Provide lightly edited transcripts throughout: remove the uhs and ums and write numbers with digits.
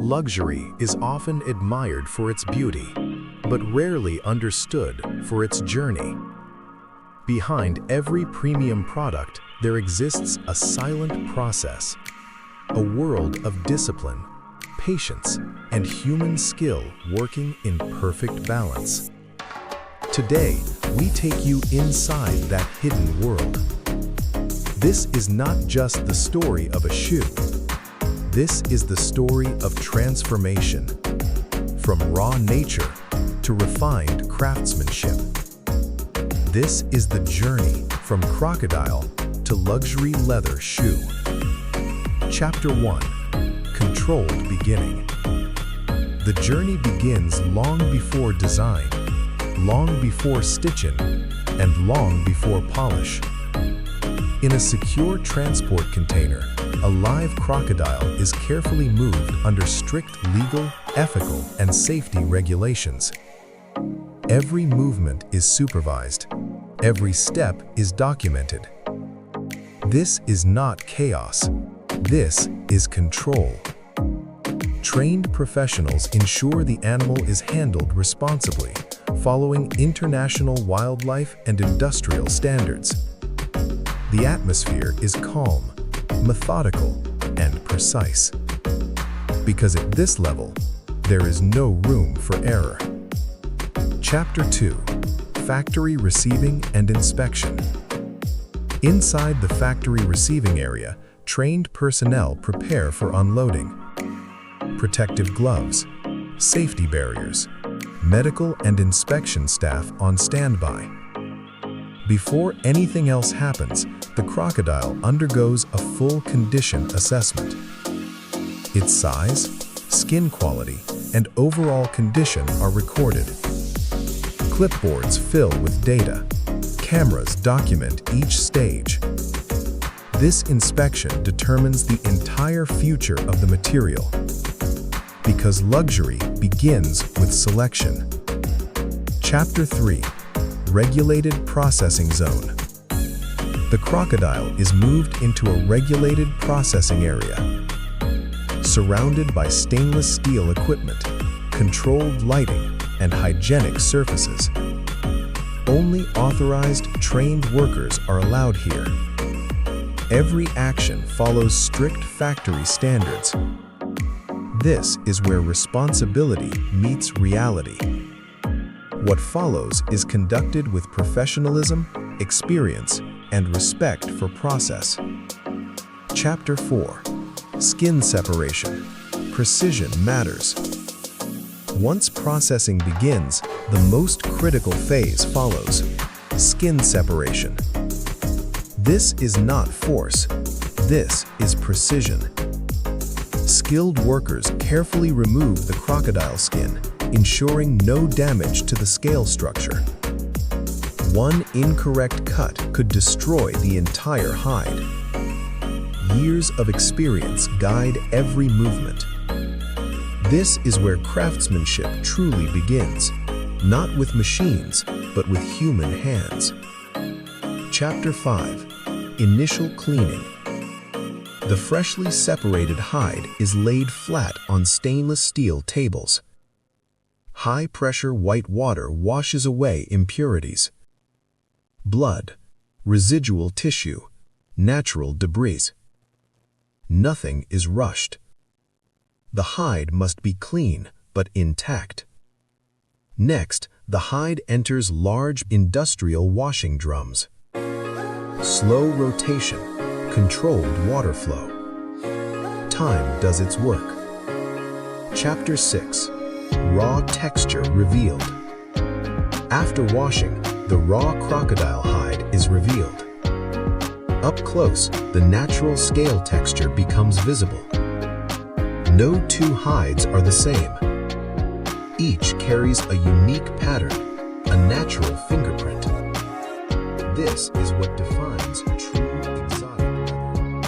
Luxury is often admired for its beauty, but rarely understood for its journey. Behind every premium product, there exists a silent process, a world of discipline, patience, and human skill working in perfect balance. Today, we take you inside that hidden world. This is not just the story of a shoe. This is the story of transformation, from raw nature to refined craftsmanship. This is the journey from crocodile to luxury leather shoe. Chapter 1: Controlled Beginning. The journey begins long before design, long before stitching, and long before polish. In a secure transport container, a live crocodile is carefully moved under strict legal, ethical, and safety regulations. Every movement is supervised. Every step is documented. This is not chaos. This is control. Trained professionals ensure the animal is handled responsibly, following international wildlife and industrial standards. The atmosphere is calm, methodical, and precise. Because at this level, there is no room for error. Chapter 2: Factory Receiving and Inspection. Inside the factory receiving area, trained personnel prepare for unloading. Protective gloves, safety barriers, medical and inspection staff on standby. Before anything else happens, the crocodile undergoes a full condition assessment. Its size, skin quality, and overall condition are recorded. Clipboards fill with data. Cameras document each stage. This inspection determines the entire future of the material. Because luxury begins with selection. Chapter 3: Regulated Processing Zone. The crocodile is moved into a regulated processing area, surrounded by stainless steel equipment, controlled lighting, and hygienic surfaces. Only authorized, trained workers are allowed here. Every action follows strict factory standards. This is where responsibility meets reality. What follows is conducted with professionalism, experience, and respect for process. Chapter 4: Skin Separation. Precision matters. Once processing begins, the most critical phase follows: skin separation. This is not force. This is precision. Skilled workers carefully remove the crocodile skin, ensuring no damage to the scale structure. One incorrect cut could destroy the entire hide. Years of experience guide every movement. This is where craftsmanship truly begins, not with machines, but with human hands. Chapter 5: Initial Cleaning. The freshly separated hide is laid flat on stainless steel tables. High-pressure white water washes away impurities. Blood, residual tissue, natural debris. Nothing is rushed. The hide must be clean but intact. Next, the hide enters large industrial washing drums. Slow rotation, controlled water flow. Time does its work. Chapter 6: Raw Texture Revealed. After washing, the raw crocodile hide is revealed. Up close, the natural scale texture becomes visible. No two hides are the same. Each carries a unique pattern, a natural fingerprint. This is what defines true exotic leather.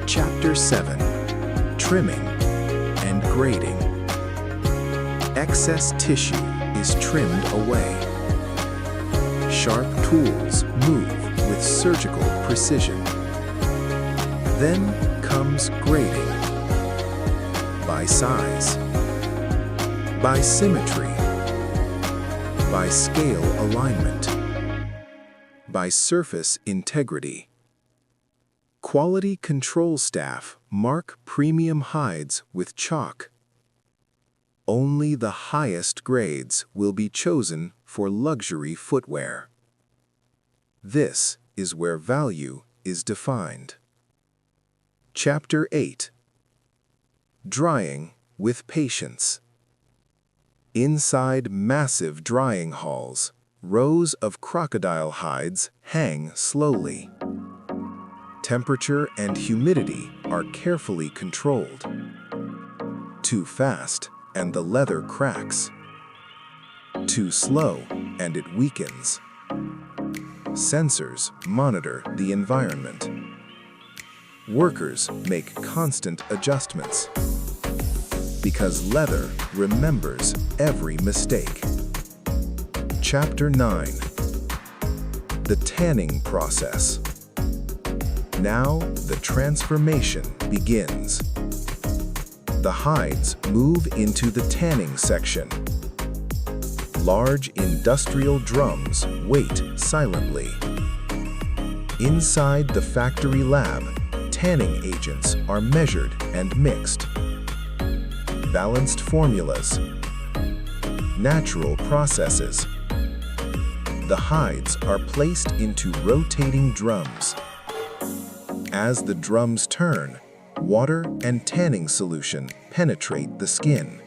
Chapter 7. Trimming and Grading. Excess tissue is trimmed away. Sharp tools move with surgical precision. Then comes grading. By size, by symmetry, by scale alignment, by surface integrity. Quality control staff mark premium hides with chalk. Only the highest grades will be chosen for luxury footwear. This is where value is defined. Chapter 8. Drying with patience. Inside massive drying halls, rows of crocodile hides hang slowly. Temperature and humidity are carefully controlled. Too fast, and the leather cracks. Too slow, and it weakens. Sensors monitor the environment. Workers make constant adjustments. Because leather remembers every mistake. Chapter 9. The tanning process. Now the transformation begins. The hides move into the tanning section. Large industrial drums wait silently. Inside the factory lab, tanning agents are measured and mixed. Balanced formulas. Natural processes. The hides are placed into rotating drums. As the drums turn, water and tanning solution penetrate the skin.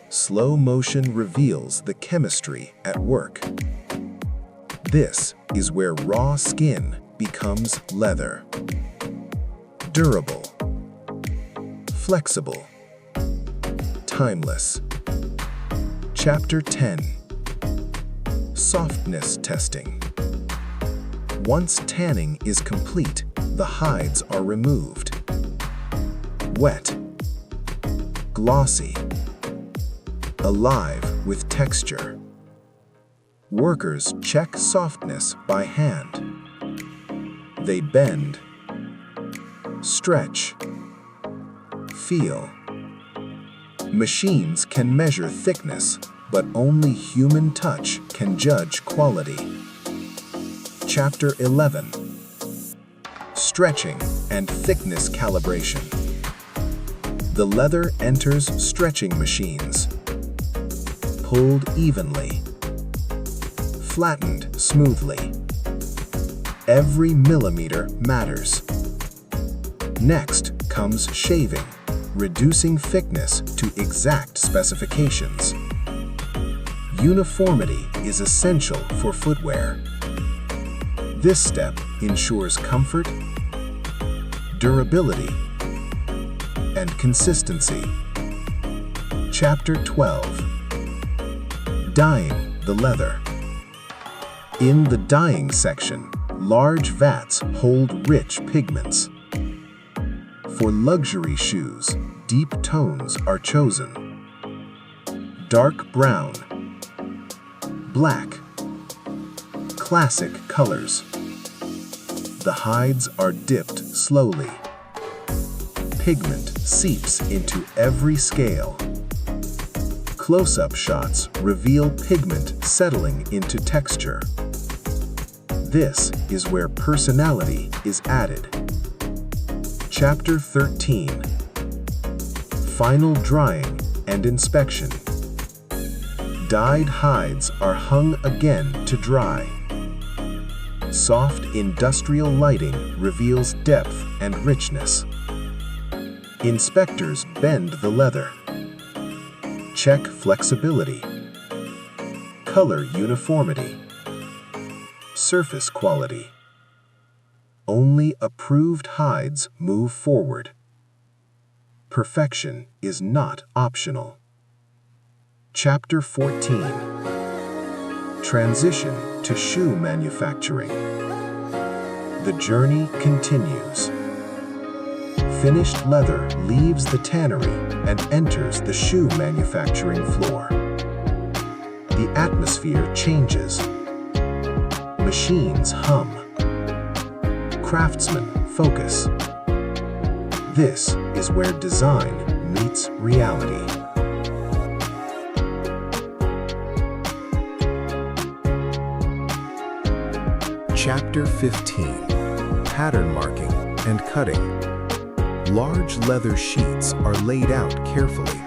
Slow motion reveals the chemistry at work. This is where raw skin becomes leather. Durable, flexible, timeless. Chapter 10. Softness testing. Once tanning is complete, the hides are removed. Wet, glossy, alive with texture. Workers check softness by hand. They bend, stretch, feel. Machines can measure thickness, but only human touch can judge quality. Chapter 11. Stretching and thickness calibration. The leather enters stretching machines. Pulled evenly. Flattened smoothly. Every millimeter matters. Next comes shaving, reducing thickness to exact specifications. Uniformity is essential for footwear. This step ensures comfort, durability, and consistency. Chapter 12. Dyeing the leather. In the dyeing section, large vats hold rich pigments. For luxury shoes, deep tones are chosen. Dark brown, black, classic colors. The hides are dipped slowly. Pigment seeps into every scale. Close-up shots reveal pigment settling into texture. This is where personality is added. Chapter 13. Final drying and inspection. Dyed hides are hung again to dry. Soft industrial lighting reveals depth and richness. Inspectors bend the leather. Check flexibility. Color uniformity. Surface quality. Only approved hides move forward. Perfection is not optional. Chapter 14. Transition to shoe manufacturing. The journey continues. finished leather leaves the tannery and enters the shoe manufacturing floor. The atmosphere changes. Machines hum. Craftsmen focus. This is where design meets reality. Chapter 15: Pattern Marking and Cutting. Large leather sheets are laid out carefully.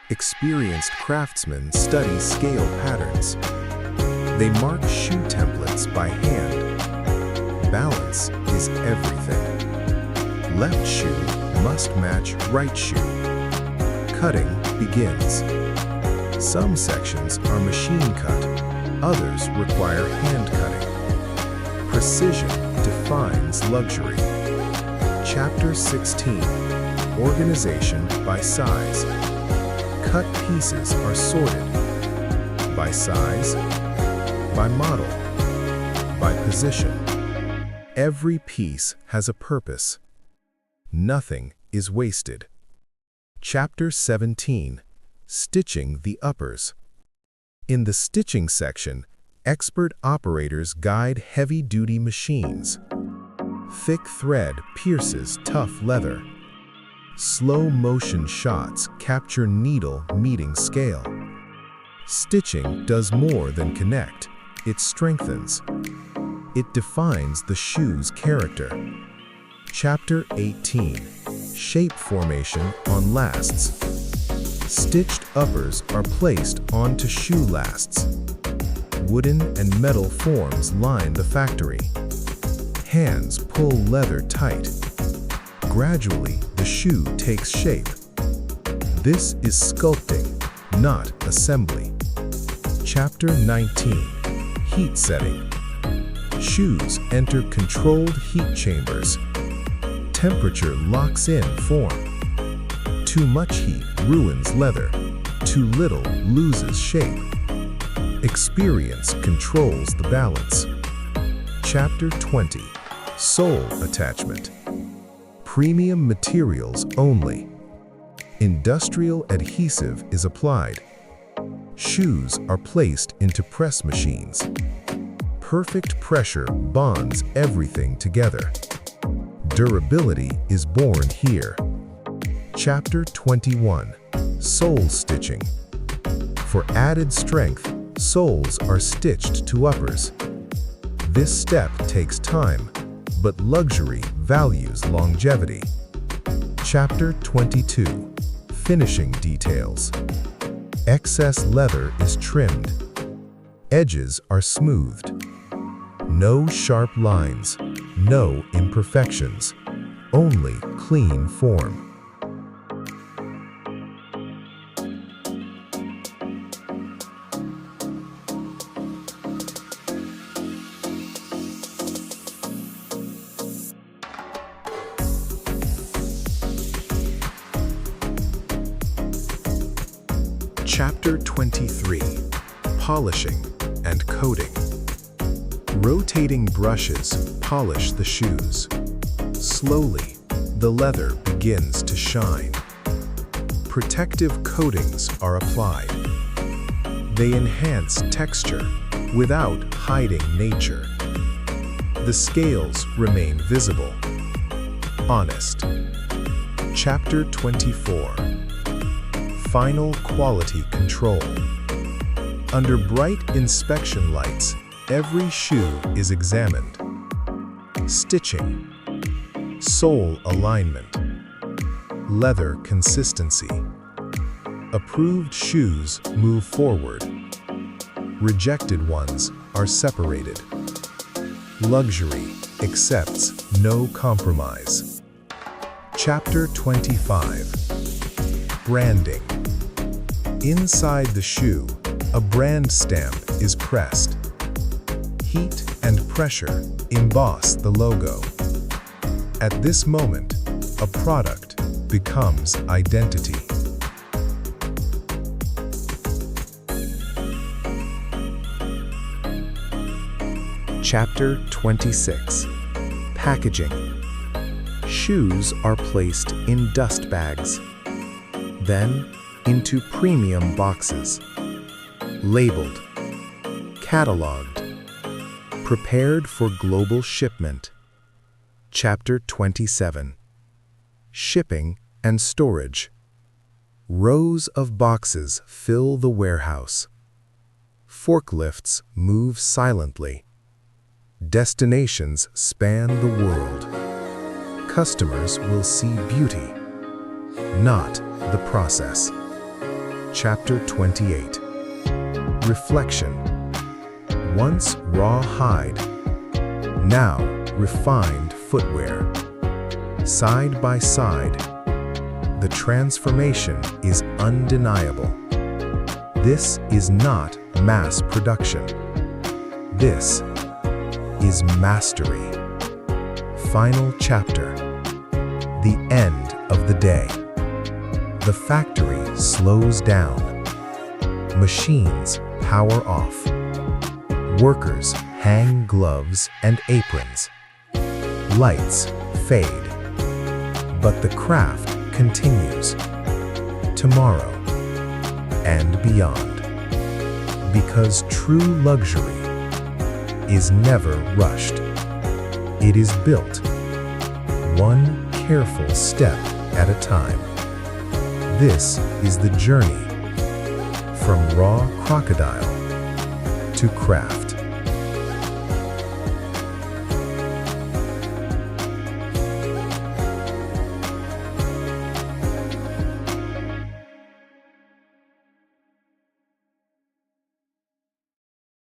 Experienced craftsmen study scale patterns. They mark shoe templates by hand. Balance is everything. Left shoe must match right shoe. Cutting begins. Some sections are machine cut, others require hand cutting. Precision defines luxury. Chapter 16: Organization by size. Cut pieces are sorted by size, by model, by position. Every piece has a purpose. Nothing is wasted. Chapter 17: Stitching the uppers. In the stitching section, expert operators guide heavy-duty machines. Thick thread pierces tough leather. Slow-motion shots capture needle meeting scale. Stitching does more than connect, it strengthens. It defines the shoe's character. Chapter 18: Shape formation on lasts. Stitched uppers are placed onto shoe lasts. Wooden and metal forms line the factory. Hands pull leather tight. Gradually, the shoe takes shape. This is sculpting, not assembly. Chapter 19: Heat setting. Shoes enter controlled heat chambers. Temperature locks in form. Too much heat ruins leather. Too little loses shape. Experience controls the balance. Chapter 20: Sole attachment. Premium materials only. Industrial adhesive is applied. Shoes are placed into press machines. Perfect pressure bonds everything together. Durability is born here. Chapter 21: Sole stitching. For added strength, soles are stitched to uppers. This step takes time, but luxury values longevity. Chapter 22: Finishing details. Excess leather is trimmed. Edges are smoothed. No sharp lines, no imperfections, only clean form. Chapter 23: Polishing and coating. Rotating brushes polish the shoes. Slowly, the leather begins to shine. Protective coatings are applied. They enhance texture without hiding nature. The scales remain visible. Honest. Chapter 24: Final quality control. Under bright inspection lights, every shoe is examined. Stitching, sole alignment, leather consistency. Approved shoes move forward. Rejected ones are separated. Luxury accepts no compromise. Chapter 25: Branding. Inside the shoe, a brand stamp is pressed. Heat and pressure emboss the logo. At this moment, a product becomes identity. Chapter 26: Packaging. Shoes are placed in dust bags, then into premium boxes, labeled, cataloged, prepared for global shipment. Chapter 27. Shipping and Storage. Rows of boxes fill the warehouse. Forklifts move silently. Destinations span the world. Customers will see beauty, not the process. Chapter 28. Reflection. Once raw hide, now refined footwear. Side by side, the transformation is undeniable. This is not mass production. This is mastery. Final chapter. The end of the day. The factory slows down. Machines power off. Workers hang gloves and aprons. Lights fade. But the craft continues. Tomorrow and beyond. Because true luxury is never rushed. It is built, one careful step at a time. This is the journey from raw crocodile to craft.